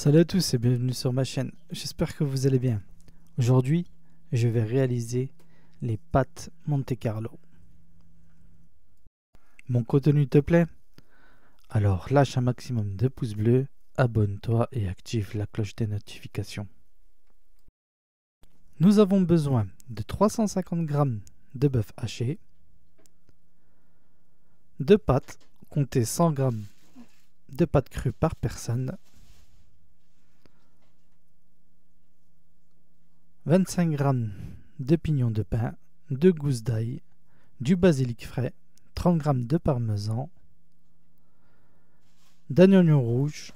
Salut à tous et bienvenue sur ma chaîne, j'espère que vous allez bien. Aujourd'hui, je vais réaliser les pâtes Monte Carlo. Mon contenu te plaît? Alors lâche un maximum de pouces bleus, abonne-toi et active la cloche des notifications. Nous avons besoin de 350 g de bœuf haché, de pâtes, comptez 100 g de pâtes crues par personne, 25 g de pignons de pain, 2 gousses d'ail, du basilic frais, 30 g de parmesan, d'un oignon rouge,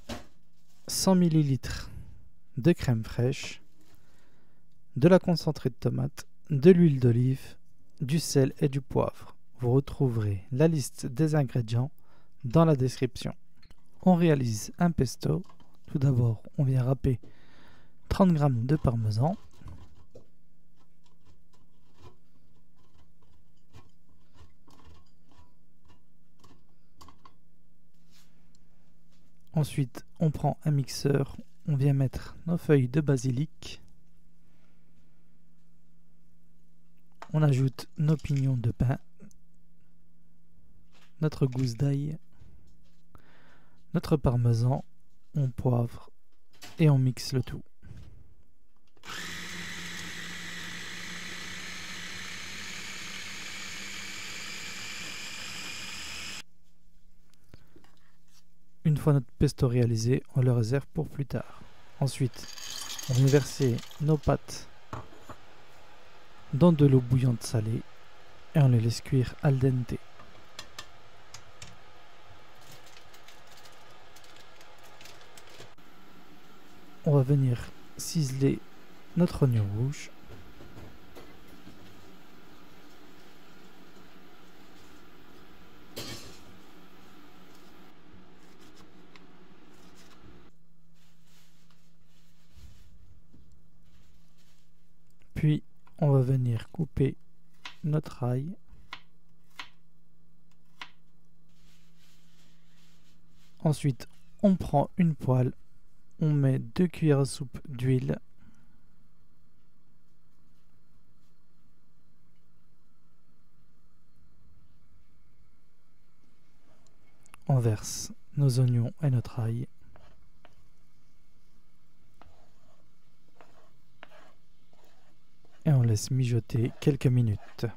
100 ml de crème fraîche, de la concentrée de tomate, de l'huile d'olive, du sel et du poivre. Vous retrouverez la liste des ingrédients dans la description. On réalise un pesto. Tout d'abord, on vient râper 30 g de parmesan, ensuite on prend un mixeur, on vient mettre nos feuilles de basilic, on ajoute nos pignons de pain, notre gousse d'ail, notre parmesan, on poivre et on mixe le tout. Une fois notre pesto réalisé, on le réserve pour plus tard. Ensuite, on vient verser nos pâtes dans de l'eau bouillante salée et on les laisse cuire al dente. On va venir ciseler notre oignon rouge. Puis on va venir couper notre ail. Ensuite, on prend une poêle, on met 2 cuillères à soupe d'huile. On verse nos oignons et notre ail. Et on laisse mijoter quelques minutes.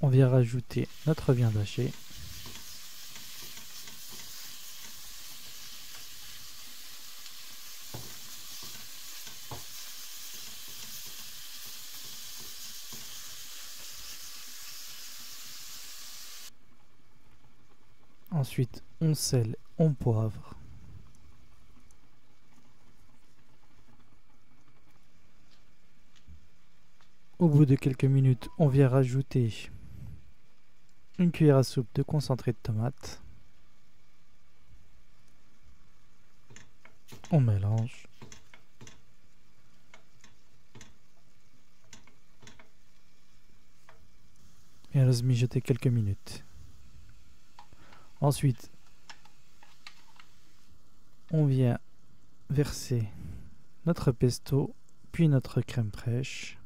On vient rajouter notre viande hachée. Ensuite, on sèle, on poivre. Au bout de quelques minutes, on vient rajouter une cuillère à soupe de concentré de tomate. On mélange. Et on laisse mijoter quelques minutes. Ensuite, on vient verser notre pesto, puis notre crème fraîche.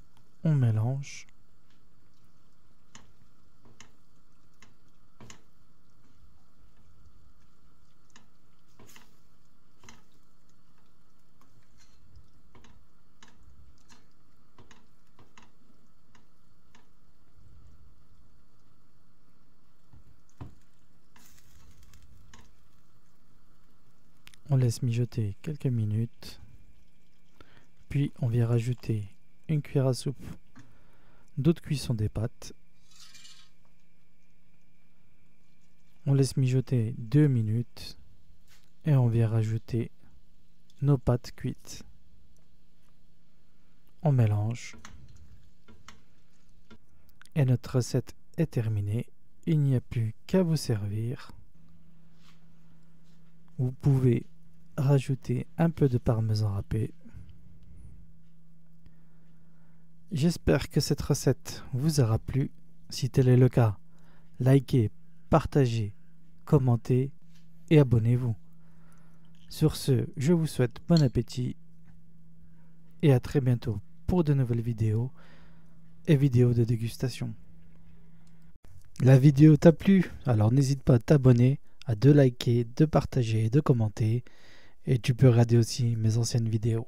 On mélange. On laisse mijoter quelques minutes. Puis on vient rajouter une cuillère à soupe d'eau de cuisson des pâtes. On laisse mijoter 2 minutes. Et on vient rajouter nos pâtes cuites. On mélange. Et notre recette est terminée. Il n'y a plus qu'à vous servir. Vous pouvez rajouter un peu de parmesan râpé. J'espère que cette recette vous aura plu. Si tel est le cas, likez, partagez, commentez et abonnez-vous. Sur ce, je vous souhaite bon appétit et à très bientôt pour de nouvelles vidéos et vidéos de dégustation. La vidéo t'a plu? Alors n'hésite pas à t'abonner, à de liker, de partager et de commenter. Et tu peux regarder aussi mes anciennes vidéos.